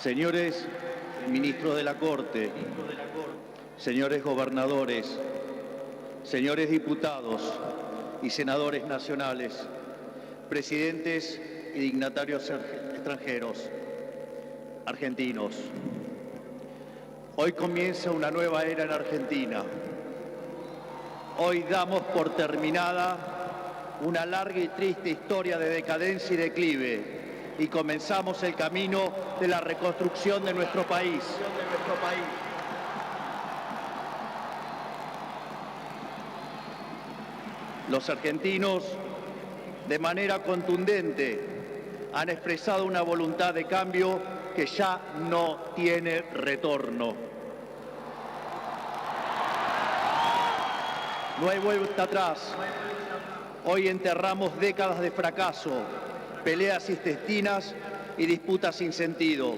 Señores ministros de la Corte, señores gobernadores, señores diputados y senadores nacionales, presidentes y dignatarios extranjeros, argentinos. Hoy comienza una nueva era en Argentina. Hoy damos por terminada una larga y triste historia de decadencia y declive y comenzamos el camino de la reconstrucción de nuestro país. Los argentinos, de manera contundente, han expresado una voluntad de cambio que ya no tiene retorno. No hay vuelta atrás. Hoy enterramos décadas de fracaso, peleas intestinas y disputas sin sentido.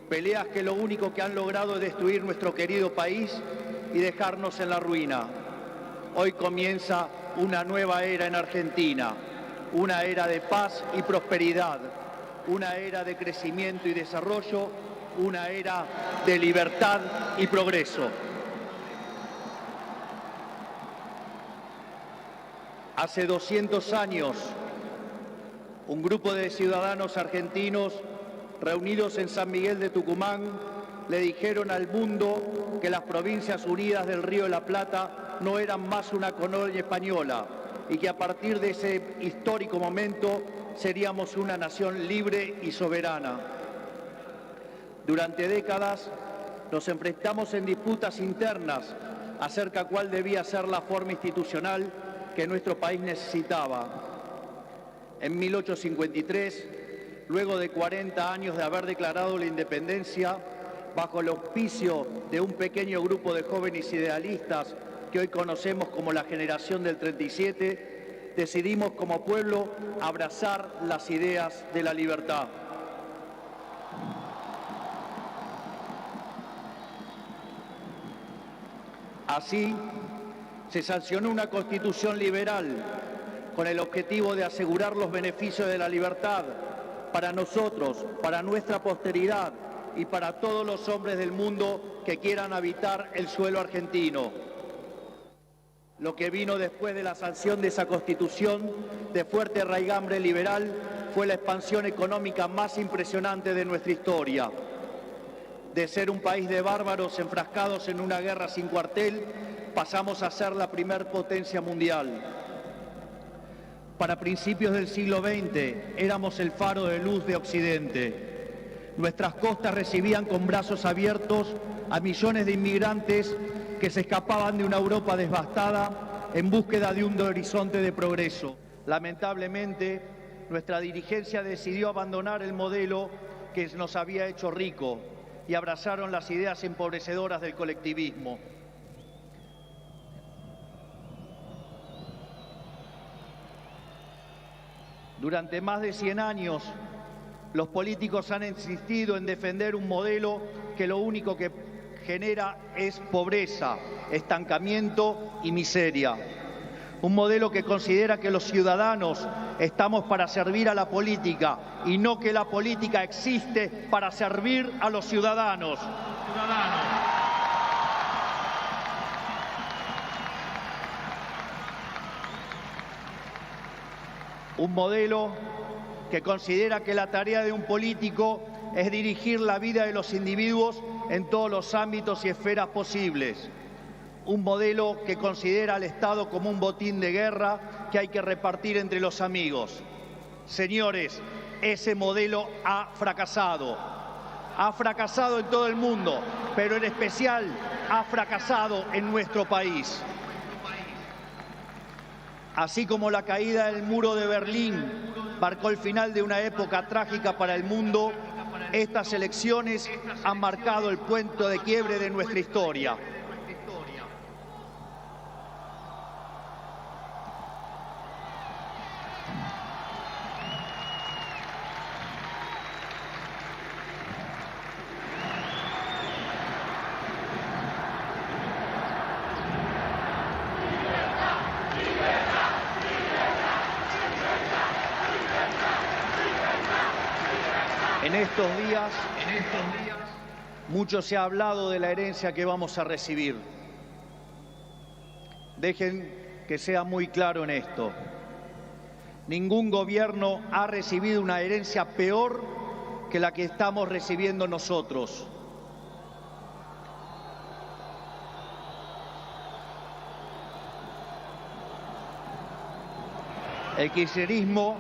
Peleas que lo único que han logrado es destruir nuestro querido país y dejarnos en la ruina. Hoy comienza una nueva era en Argentina, una era de paz y prosperidad, una era de crecimiento y desarrollo, una era de libertad y progreso. Hace 200 años, un grupo de ciudadanos argentinos reunidos en San Miguel de Tucumán le dijeron al mundo que las Provincias Unidas del Río de la Plata no eran más una colonia española y que a partir de ese histórico momento seríamos una nación libre y soberana. Durante décadas nos enfrentamos en disputas internas acerca de cuál debía ser la forma institucional que nuestro país necesitaba. En 1853, luego de 40 años de haber declarado la independencia, bajo el auspicio de un pequeño grupo de jóvenes idealistas que hoy conocemos como la generación del 37, decidimos como pueblo abrazar las ideas de la libertad. Así, se sancionó una constitución liberal con el objetivo de asegurar los beneficios de la libertad para nosotros, para nuestra posteridad y para todos los hombres del mundo que quieran habitar el suelo argentino. Lo que vino después de la sanción de esa constitución de fuerte raigambre liberal fue la expansión económica más impresionante de nuestra historia. De ser un país de bárbaros enfrascados en una guerra sin cuartel, pasamos a ser la primer potencia mundial. Para principios del siglo XX éramos el faro de luz de Occidente. Nuestras costas recibían con brazos abiertos a millones de inmigrantes que se escapaban de una Europa devastada en búsqueda de un horizonte de progreso. Lamentablemente, nuestra dirigencia decidió abandonar el modelo que nos había hecho rico y abrazaron las ideas empobrecedoras del colectivismo. Durante más de 100 años, los políticos han insistido en defender un modelo que lo único que genera es pobreza, estancamiento y miseria. Un modelo que considera que los ciudadanos estamos para servir a la política y no que la política existe para servir a los ciudadanos. Un modelo que considera que la tarea de un político es dirigir la vida de los individuos en todos los ámbitos y esferas posibles. Un modelo que considera al Estado como un botín de guerra que hay que repartir entre los amigos. Señores, ese modelo ha fracasado. Ha fracasado en todo el mundo, pero en especial ha fracasado en nuestro país. Así como la caída del muro de Berlín marcó el final de una época trágica para el mundo, estas elecciones han marcado el punto de quiebre de nuestra historia. En estos días, mucho se ha hablado de la herencia que vamos a recibir. Dejen que sea muy claro en esto. Ningún gobierno ha recibido una herencia peor que la que estamos recibiendo nosotros. El kirchnerismo,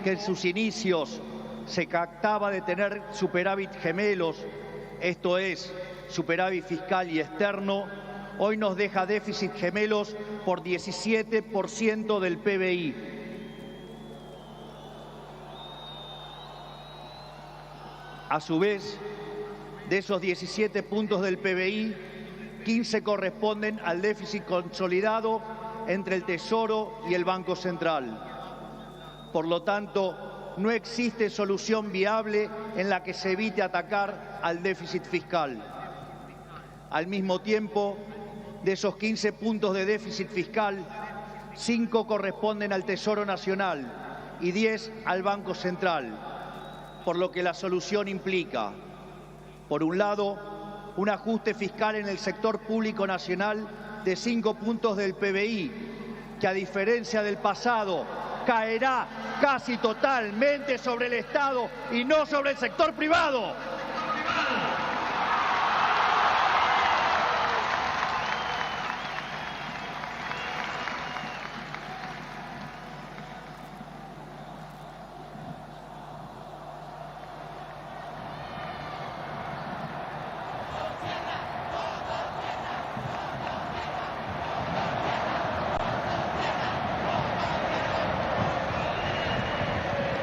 que en sus inicios se jactaba de tener superávit gemelos, esto es, superávit fiscal y externo, hoy nos deja déficit gemelos por 17% del PBI. A su vez, de esos 17 puntos del PBI, 15 corresponden al déficit consolidado entre el Tesoro y el Banco Central. Por lo tanto, no existe solución viable en la que se evite atacar al déficit fiscal. Al mismo tiempo, de esos 15 puntos de déficit fiscal, 5 corresponden al Tesoro Nacional y 10 al Banco Central, por lo que la solución implica, por un lado, un ajuste fiscal en el sector público nacional de 5 puntos del PBI, que a diferencia del pasado, caerá casi totalmente sobre el Estado y no sobre el sector privado.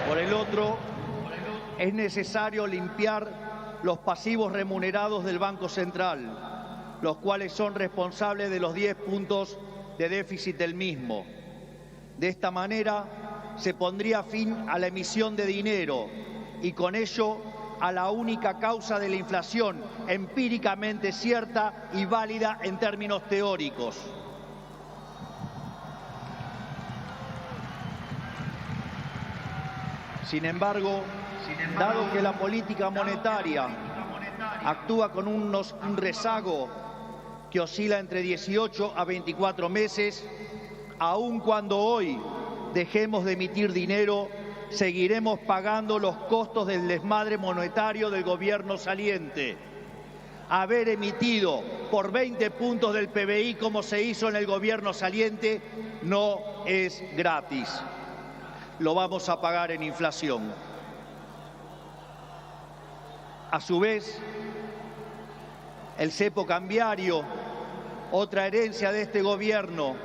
Por el otro, es necesario limpiar los pasivos remunerados del Banco Central, los cuales son responsables de los 10 puntos de déficit del mismo. De esta manera, se pondría fin a la emisión de dinero y con ello a la única causa de la inflación empíricamente cierta y válida en términos teóricos. Sin embargo, dado que la política monetaria actúa con un rezago que oscila entre 18 a 24 meses, aun cuando hoy dejemos de emitir dinero, seguiremos pagando los costos del desmadre monetario del gobierno saliente. Haber emitido por 20 puntos del PBI como se hizo en el gobierno saliente no es gratis. Lo vamos a pagar en inflación. A su vez, el cepo cambiario, otra herencia de este gobierno,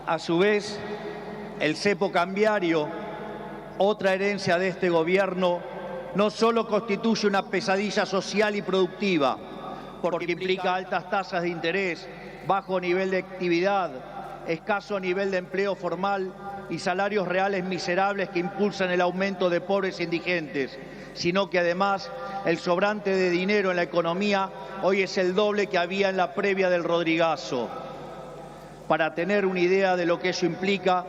a su vez, el cepo cambiario, otra herencia de este gobierno, no solo constituye una pesadilla social y productiva, porque implica altas tasas de interés, bajo nivel de actividad, escaso nivel de empleo formal y salarios reales miserables que impulsan el aumento de pobres e indigentes, sino que además el sobrante de dinero en la economía hoy es el doble que había en la previa del Rodrigazo. Para tener una idea de lo que eso implica,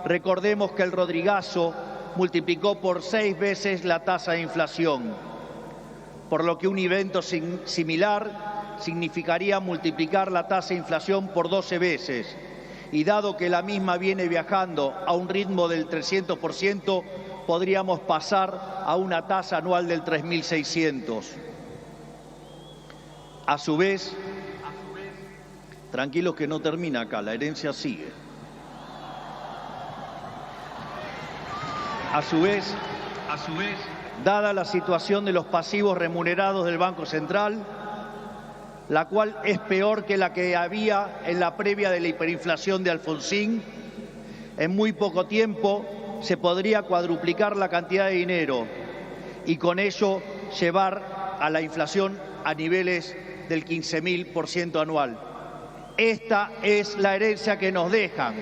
recordemos que el Rodrigazo multiplicó por 6 veces la tasa de inflación, por lo que un evento similar significaría multiplicar la tasa de inflación por 12 veces. Y dado que la misma viene viajando a un ritmo del 300%, podríamos pasar a una tasa anual del 3.600. A su vez, tranquilos que no termina acá, la herencia sigue. A su vez, dada la situación de los pasivos remunerados del Banco Central, la cual es peor que la que había en la previa de la hiperinflación de Alfonsín, en muy poco tiempo se podría cuadruplicar la cantidad de dinero y con ello llevar a la inflación a niveles del 15.000% anual. Esta es la herencia que nos dejan.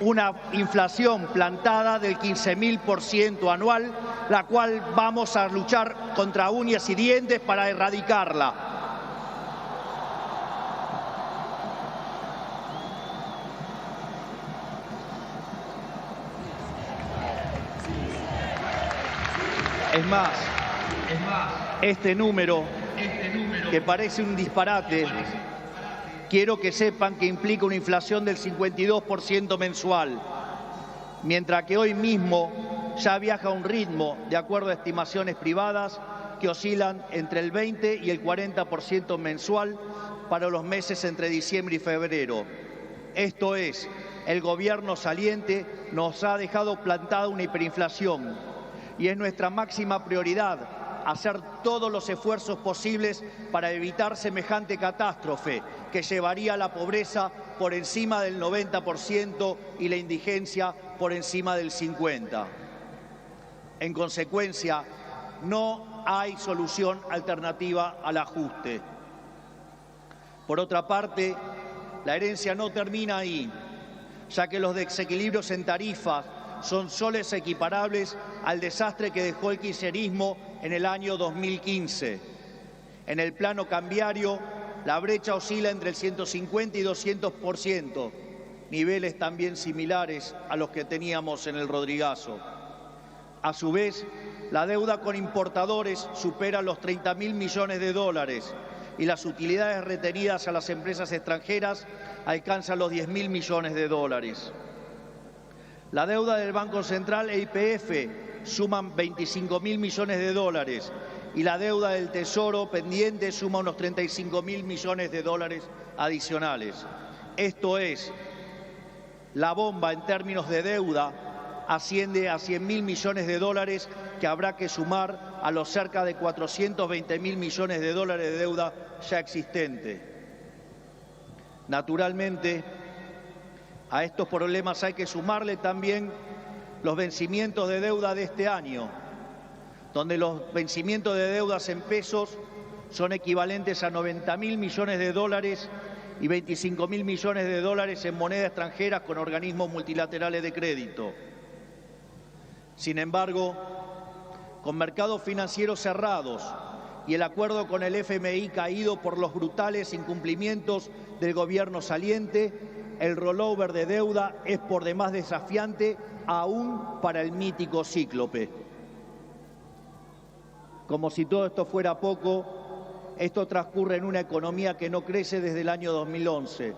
Una inflación plantada del 15.000% anual, la cual vamos a luchar contra uñas y dientes para erradicarla. Es más, este número, que parece un disparate, quiero que sepan que implica una inflación del 52% mensual, mientras que hoy mismo ya viaja a un ritmo, de acuerdo a estimaciones privadas, que oscilan entre el 20 y el 40% mensual para los meses entre diciembre y febrero. Esto es, el gobierno saliente nos ha dejado plantada una hiperinflación y es nuestra máxima prioridad hacer todos los esfuerzos posibles para evitar semejante catástrofe que llevaría a la pobreza por encima del 90% y la indigencia por encima del 50%. En consecuencia, no hay solución alternativa al ajuste. Por otra parte, la herencia no termina ahí, ya que los desequilibrios en tarifas son soles equiparables al desastre que dejó el kirchnerismo en el año 2015. En el plano cambiario, la brecha oscila entre el 150 y 200%, niveles también similares a los que teníamos en el Rodrigazo. A su vez, la deuda con importadores supera los 30.000 millones de dólares y las utilidades retenidas a las empresas extranjeras alcanzan los 10.000 millones de dólares. La deuda del Banco Central e YPF suman 25.000 millones de dólares y la deuda del Tesoro pendiente suma unos 35.000 millones de dólares adicionales. Esto es, la bomba en términos de deuda asciende a 100.000 millones de dólares que habrá que sumar a los cerca de 420.000 millones de dólares de deuda ya existente. Naturalmente, a estos problemas hay que sumarle también los vencimientos de deuda de este año, donde los vencimientos de deudas en pesos son equivalentes a 90.000 millones de dólares y 25.000 millones de dólares en moneda extranjera con organismos multilaterales de crédito. Sin embargo, con mercados financieros cerrados y el acuerdo con el FMI caído por los brutales incumplimientos del gobierno saliente, el rollover de deuda es por demás desafiante aún para el mítico cíclope. Como si todo esto fuera poco, esto transcurre en una economía que no crece desde el año 2011.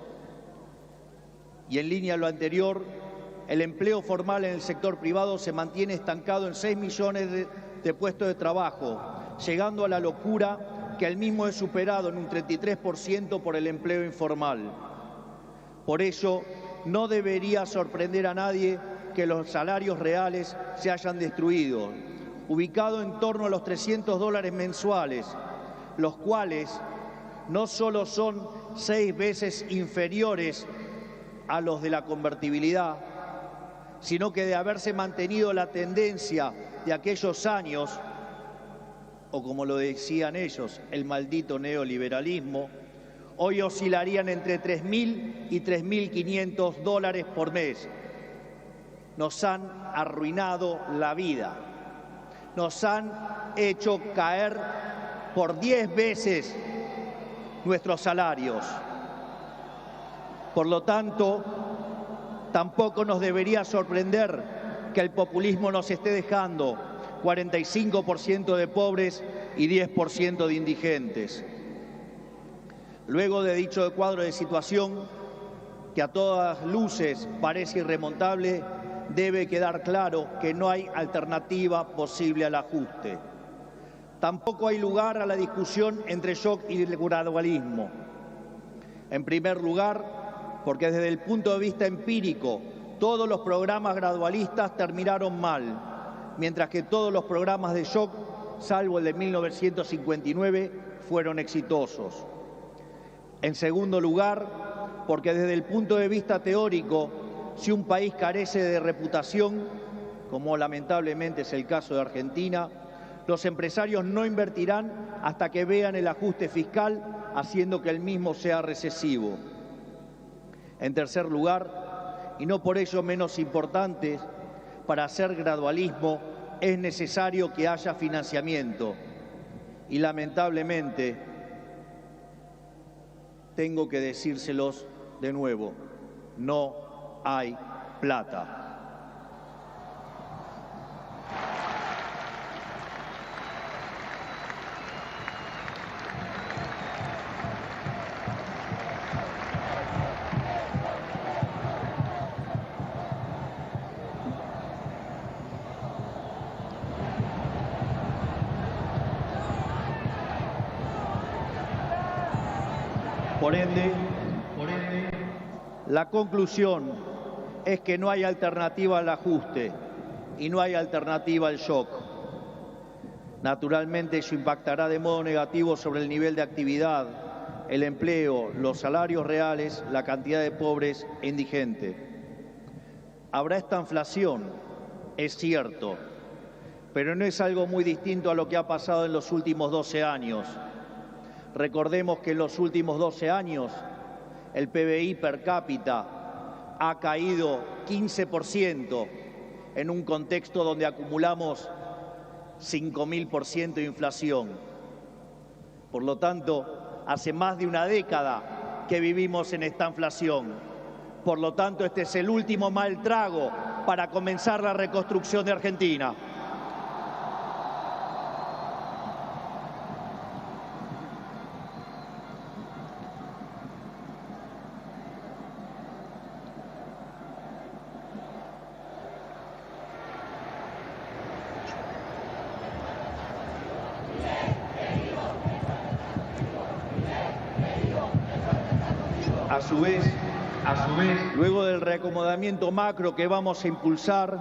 Y en línea a lo anterior, el empleo formal en el sector privado se mantiene estancado en 6 millones de puestos de trabajo, llegando a la locura que el mismo es superado en un 33% por el empleo informal. Por ello, no debería sorprender a nadie que los salarios reales se hayan destruido, ubicado en torno a los $300 mensuales, los cuales no solo son 6 veces inferiores a los de la convertibilidad, sino que de haberse mantenido la tendencia de aquellos años, o como lo decían ellos, el maldito neoliberalismo, hoy oscilarían entre 3.000 y 3.500 dólares por mes. Nos han arruinado la vida. Nos han hecho caer por 10 veces nuestros salarios. Por lo tanto, tampoco nos debería sorprender que el populismo nos esté dejando 45% de pobres y 10% de indigentes. Luego de dicho cuadro de situación, que a todas luces parece irremontable, debe quedar claro que no hay alternativa posible al ajuste. Tampoco hay lugar a la discusión entre shock y el gradualismo. En primer lugar, porque desde el punto de vista empírico, todos los programas gradualistas terminaron mal, mientras que todos los programas de shock, salvo el de 1959, fueron exitosos. En segundo lugar, porque desde el punto de vista teórico, si un país carece de reputación, como lamentablemente es el caso de Argentina, los empresarios no invertirán hasta que vean el ajuste fiscal, haciendo que el mismo sea recesivo. En tercer lugar, y no por ello menos importante, para hacer gradualismo es necesario que haya financiamiento. Y lamentablemente, tengo que decírselos de nuevo, no hay plata. Por ende, la conclusión es que no hay alternativa al ajuste y no hay alternativa al shock. Naturalmente, eso impactará de modo negativo sobre el nivel de actividad, el empleo, los salarios reales, la cantidad de pobres e indigentes. Habrá esta inflación, es cierto, pero no es algo muy distinto a lo que ha pasado en los últimos 12 años. Recordemos que en los últimos 12 años el PBI per cápita ha caído 15% en un contexto donde acumulamos 5.000% de inflación. Por lo tanto, hace más de una década que vivimos en esta inflación. Por lo tanto, este es el último mal trago para comenzar la reconstrucción de Argentina. A su vez, luego del reacomodamiento macro que vamos a impulsar,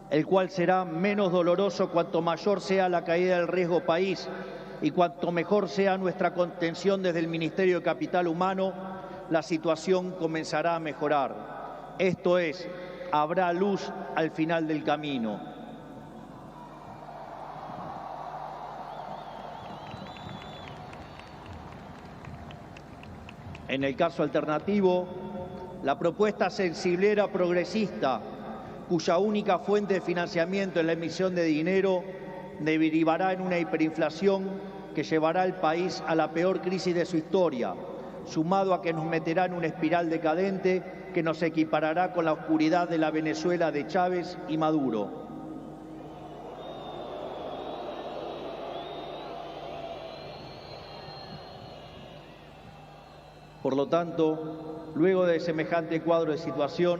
el cual será menos doloroso cuanto mayor sea la caída del riesgo país y cuanto mejor sea nuestra contención desde el Ministerio de Capital Humano, la situación comenzará a mejorar. Esto es, habrá luz al final del camino. En el caso alternativo, la propuesta sensiblera progresista, cuya única fuente de financiamiento es la emisión de dinero, derivará en una hiperinflación que llevará al país a la peor crisis de su historia, sumado a que nos meterá en una espiral decadente que nos equiparará con la oscuridad de la Venezuela de Chávez y Maduro. Por lo tanto, luego de semejante cuadro de situación,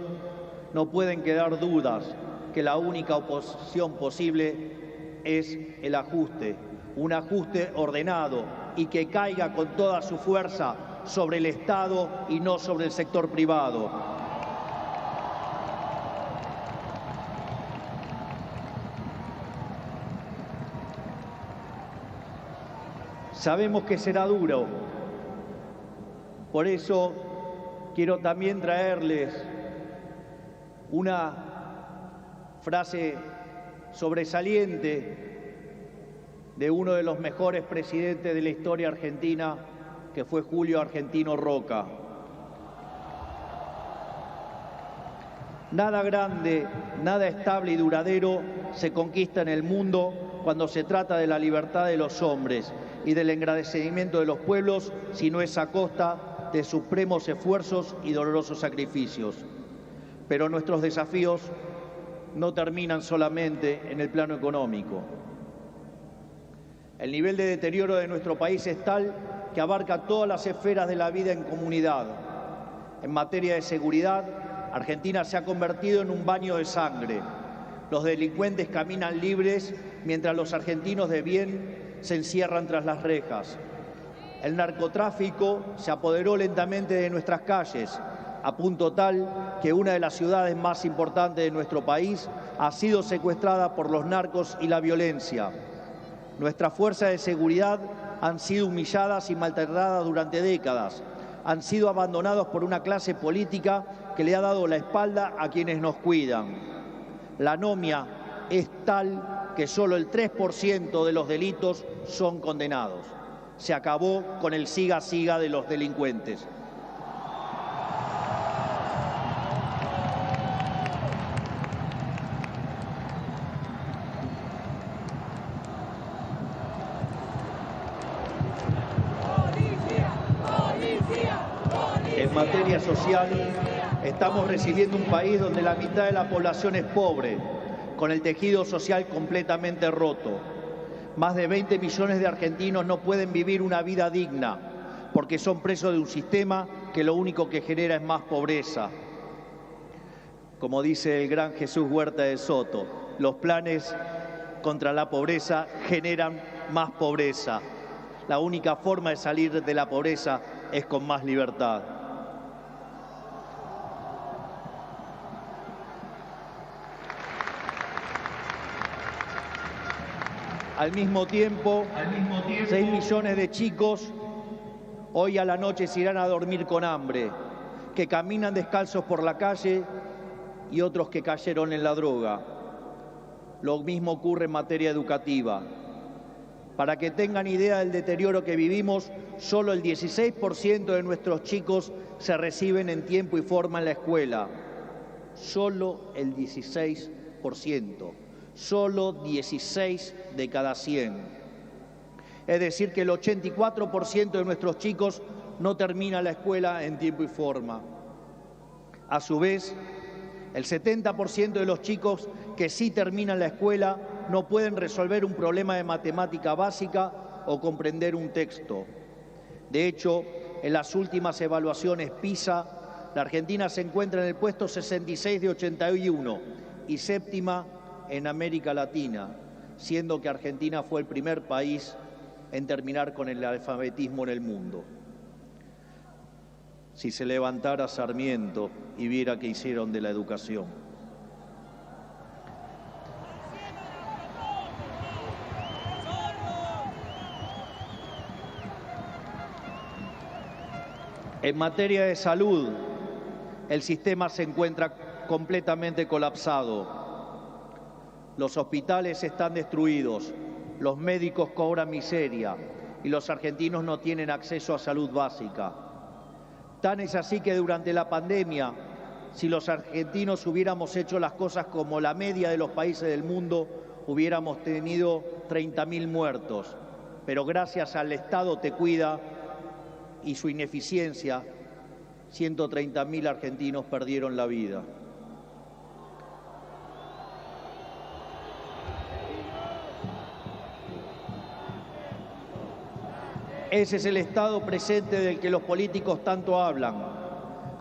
no pueden quedar dudas que la única oposición posible es el ajuste, un ajuste ordenado y que caiga con toda su fuerza sobre el Estado y no sobre el sector privado. Sabemos que será duro. Por eso quiero también traerles una frase sobresaliente de uno de los mejores presidentes de la historia argentina, que fue Julio Argentino Roca. Nada grande, nada estable y duradero se conquista en el mundo cuando se trata de la libertad de los hombres y del engrandecimiento de los pueblos, si no es a costa de supremos esfuerzos y dolorosos sacrificios. Pero nuestros desafíos no terminan solamente en el plano económico. El nivel de deterioro de nuestro país es tal que abarca todas las esferas de la vida en comunidad. En materia de seguridad, Argentina se ha convertido en un baño de sangre. Los delincuentes caminan libres mientras los argentinos de bien se encierran tras las rejas. El narcotráfico se apoderó lentamente de nuestras calles, a punto tal que una de las ciudades más importantes de nuestro país ha sido secuestrada por los narcos y la violencia. Nuestras fuerzas de seguridad han sido humilladas y maltratadas durante décadas. Han sido abandonados por una clase política que le ha dado la espalda a quienes nos cuidan. La anomia es tal que solo el 3% de los delitos son condenados. Se acabó con el siga-siga de los delincuentes. materia social, estamos recibiendo un país donde la mitad de la población es pobre, con el tejido social completamente roto. Más de 20 millones de argentinos no pueden vivir una vida digna porque son presos de un sistema que lo único que genera es más pobreza. Como dice el gran Jesús Huerta de Soto, los planes contra la pobreza generan más pobreza. La única forma de salir de la pobreza es con más libertad. Al mismo tiempo, 6 millones de chicos hoy a la noche se irán a dormir con hambre, que caminan descalzos por la calle y otros que cayeron en la droga. Lo mismo ocurre en materia educativa. Para que tengan idea del deterioro que vivimos, solo el 16% de nuestros chicos se reciben en tiempo y forma en la escuela. Solo el 16%. Solo 16 de cada 100. Es decir, que el 84% de nuestros chicos no termina la escuela en tiempo y forma. A su vez, el 70% de los chicos que sí terminan la escuela no pueden resolver un problema de matemática básica o comprender un texto. De hecho, en las últimas evaluaciones PISA, la Argentina se encuentra en el puesto 66 de 81 y séptima en América Latina, siendo que Argentina fue el primer país en terminar con el analfabetismo en el mundo. Si se levantara Sarmiento y viera qué hicieron de la educación. En materia de salud, el sistema se encuentra completamente colapsado. Los hospitales están destruidos, los médicos cobran miseria y los argentinos no tienen acceso a salud básica. Tan es así que durante la pandemia, si los argentinos hubiéramos hecho las cosas como la media de los países del mundo, hubiéramos tenido 30.000 muertos. Pero gracias al Estado Te Cuida y su ineficiencia, 130.000 argentinos perdieron la vida. Ese es el estado presente del que los políticos tanto hablan,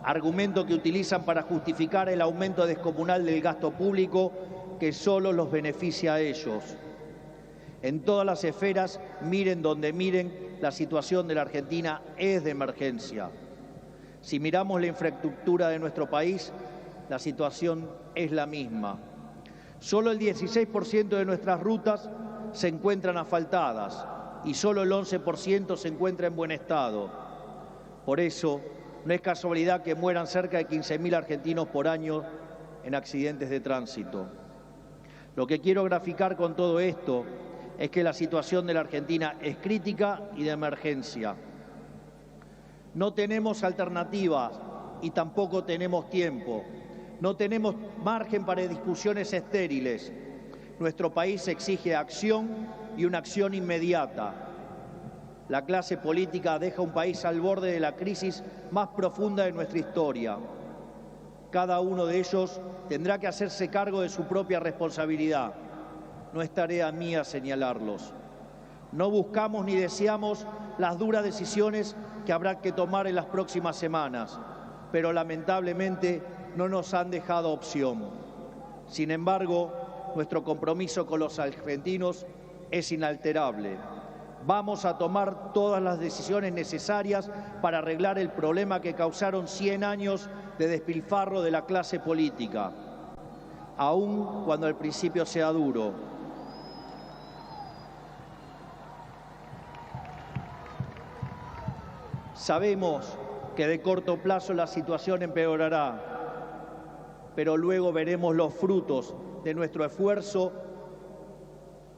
argumento que utilizan para justificar el aumento descomunal del gasto público que solo los beneficia a ellos. En todas las esferas, miren donde miren, la situación de la Argentina es de emergencia. Si miramos la infraestructura de nuestro país, la situación es la misma. Solo el 16% de nuestras rutas se encuentran asfaltadas y solo el 11% se encuentra en buen estado. Por eso, no es casualidad que mueran cerca de 15.000 argentinos por año en accidentes de tránsito. Lo que quiero graficar con todo esto es que la situación de la Argentina es crítica y de emergencia. No tenemos alternativas y tampoco tenemos tiempo. No tenemos margen para discusiones estériles. Nuestro país exige acción y una acción inmediata. La clase política deja un país al borde de la crisis más profunda de nuestra historia. Cada uno de ellos tendrá que hacerse cargo de su propia responsabilidad. No es tarea mía señalarlos. No buscamos ni deseamos las duras decisiones que habrá que tomar en las próximas semanas, pero lamentablemente no nos han dejado opción. Sin embargo, nuestro compromiso con los argentinos es inalterable. Vamos a tomar todas las decisiones necesarias para arreglar el problema que causaron 100 años de despilfarro de la clase política, aun cuando al principio sea duro. Sabemos que de corto plazo la situación empeorará, pero luego veremos los frutos de nuestro esfuerzo,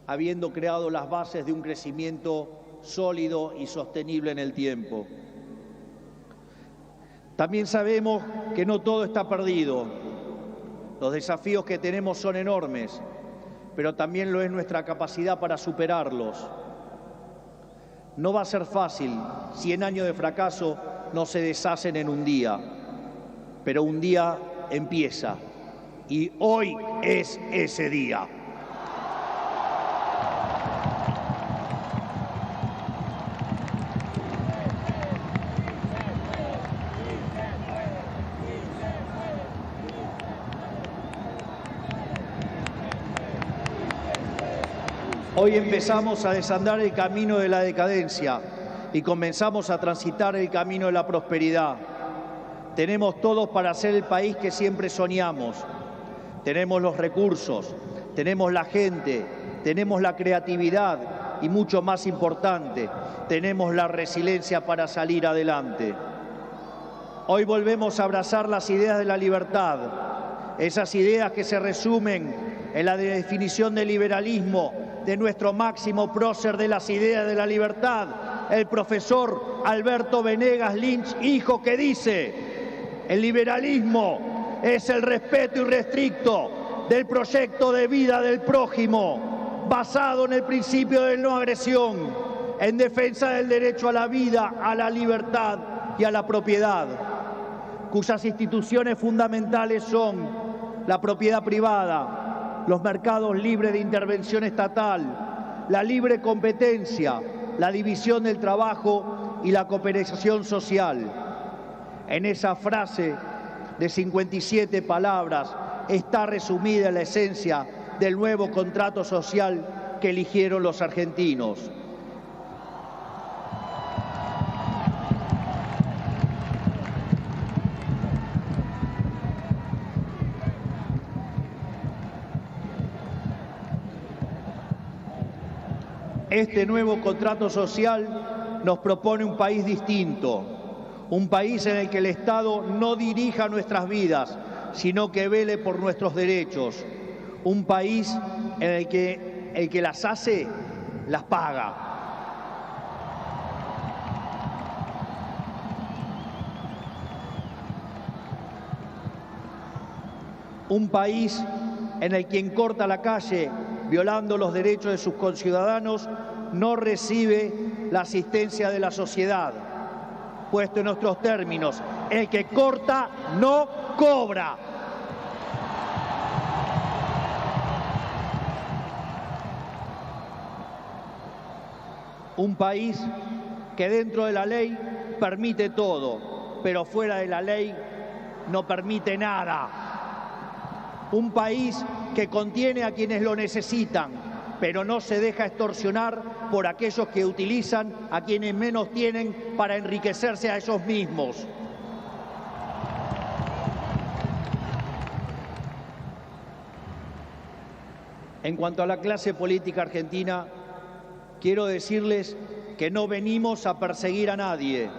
habiendo creado las bases de un crecimiento sólido y sostenible en el tiempo. También sabemos que no todo está perdido. Los desafíos que tenemos son enormes, pero también lo es nuestra capacidad para superarlos. No va a ser fácil, 100 años de fracaso no se deshacen en un día, pero un día empieza y hoy es ese día. Hoy empezamos a desandar el camino de la decadencia y comenzamos a transitar el camino de la prosperidad. Tenemos todos para ser el país que siempre soñamos. Tenemos los recursos, tenemos la gente, tenemos la creatividad y, mucho más importante, tenemos la resiliencia para salir adelante. Hoy volvemos a abrazar las ideas de la libertad, esas ideas que se resumen en la definición del liberalismo de nuestro máximo prócer de las ideas de la libertad, el profesor Alberto Venegas Lynch, hijo, que dice: el liberalismo es el respeto irrestricto del proyecto de vida del prójimo, basado en el principio de no agresión, en defensa del derecho a la vida, a la libertad y a la propiedad, cuyas instituciones fundamentales son la propiedad privada, los mercados libres de intervención estatal, la libre competencia, la división del trabajo y la cooperación social. En esa frase de 57 palabras está resumida la esencia del nuevo contrato social que eligieron los argentinos. Este nuevo contrato social nos propone un país distinto, un país en el que el Estado no dirija nuestras vidas, sino que vele por nuestros derechos, un país en el que las hace, las paga. Un país en el que quien corta la calle violando los derechos de sus conciudadanos no recibe la asistencia de la sociedad. Puesto en otros términos, el que corta no cobra. Un país que dentro de la ley permite todo, pero fuera de la ley no permite nada. Un país que contiene a quienes lo necesitan, pero no se deja extorsionar por aquellos que utilizan a quienes menos tienen para enriquecerse a ellos mismos. En cuanto a la clase política argentina, quiero decirles que no venimos a perseguir a nadie,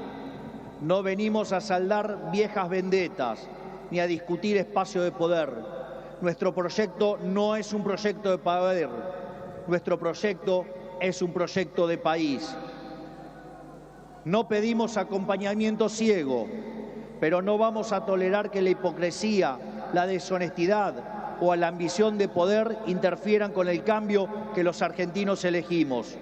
no venimos a saldar viejas vendetas, ni a discutir espacio de poder. Nuestro proyecto no es un proyecto de poder, nuestro proyecto es un proyecto de país. No pedimos acompañamiento ciego, pero no vamos a tolerar que la hipocresía, la deshonestidad o la ambición de poder interfieran con el cambio que los argentinos elegimos.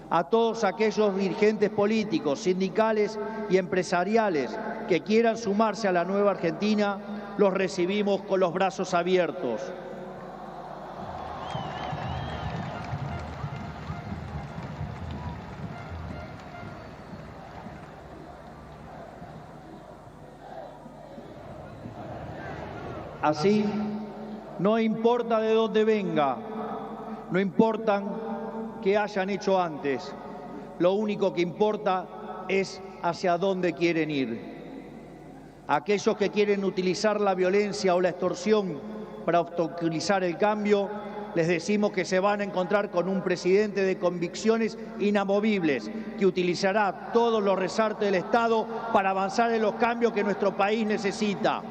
A todos aquellos dirigentes políticos, sindicales y empresariales que quieran sumarse a la nueva Argentina, los recibimos con los brazos abiertos. Así, no importa de dónde venga, no importa qué hayan hecho antes, lo único que importa es hacia dónde quieren ir. Aquellos que quieren utilizar la violencia o la extorsión para obstaculizar el cambio, les decimos que se van a encontrar con un presidente de convicciones inamovibles, que utilizará todos los resortes del Estado para avanzar en los cambios que nuestro país necesita.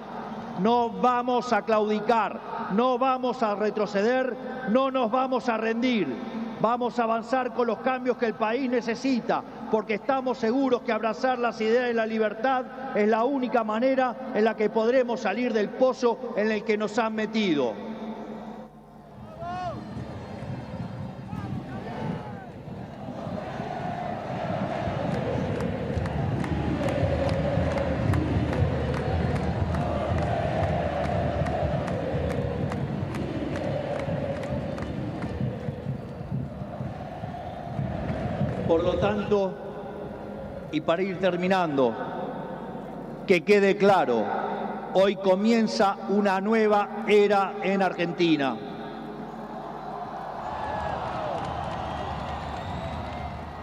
No vamos a claudicar, no vamos a retroceder, no nos vamos a rendir. Vamos a avanzar con los cambios que el país necesita, porque estamos seguros que abrazar las ideas de la libertad es la única manera en la que podremos salir del pozo en el que nos han metido. Por lo tanto, y para ir terminando, que quede claro, hoy comienza una nueva era en Argentina.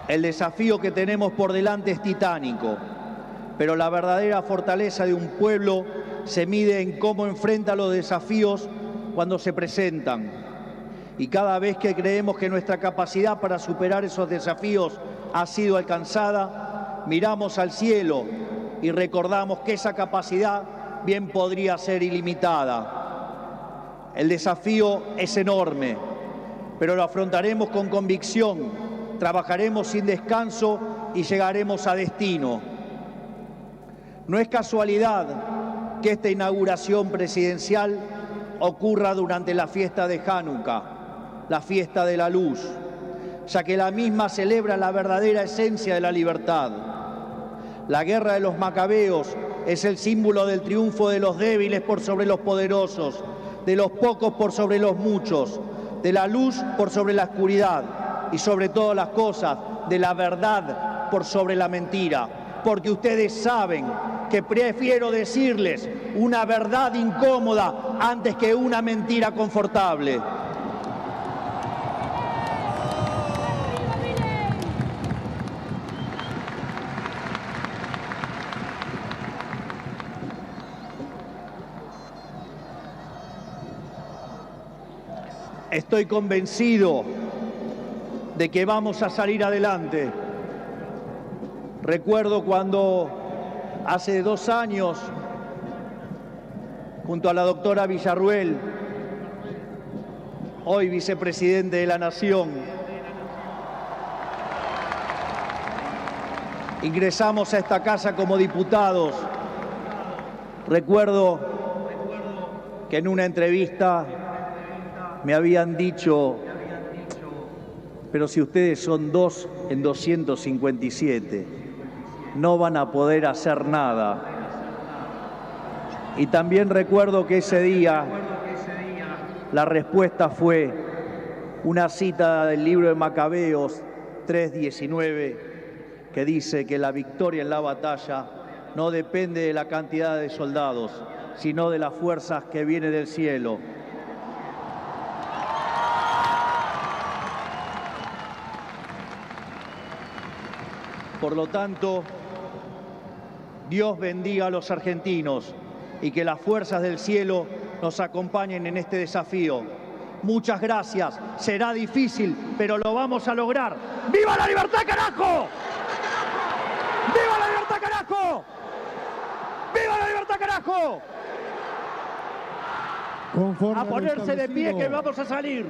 El desafío que tenemos por delante es titánico, pero la verdadera fortaleza de un pueblo se mide en cómo enfrenta los desafíos cuando se presentan. Y cada vez que creemos que nuestra capacidad para superar esos desafíos ha sido alcanzada, miramos al cielo y recordamos que esa capacidad bien podría ser ilimitada. El desafío es enorme, pero lo afrontaremos con convicción. Trabajaremos sin descanso y llegaremos a destino. No es casualidad que esta inauguración presidencial ocurra durante la fiesta de Hanukkah, la fiesta de la luz, ya que la misma celebra la verdadera esencia de la libertad. La guerra de los macabeos es el símbolo del triunfo de los débiles por sobre los poderosos, de los pocos por sobre los muchos, de la luz por sobre la oscuridad, y sobre todas las cosas, de la verdad por sobre la mentira. Porque ustedes saben que prefiero decirles una verdad incómoda antes que una mentira confortable. Estoy convencido de que vamos a salir adelante. Recuerdo cuando hace 2 años, junto a la doctora Villarruel, hoy vicepresidente de la Nación, ingresamos a esta casa como diputados. Recuerdo que en una entrevista me habían dicho: pero si ustedes son 2 en 257, no van a poder hacer nada. Y también recuerdo que ese día la respuesta fue una cita del libro de Macabeos 3:19, que dice que la victoria en la batalla no depende de la cantidad de soldados, sino de las fuerzas que vienen del cielo. Por lo tanto, Dios bendiga a los argentinos y que las fuerzas del cielo nos acompañen en este desafío. Muchas gracias. Será difícil, pero lo vamos a lograr. ¡Viva la libertad, carajo! ¡Viva la libertad, carajo! ¡Viva la libertad, carajo! Conforme a ponerse de pie que vamos a salir.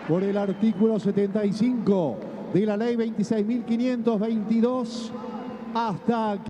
Por el artículo 75 de la ley 26.522 hasta aquí.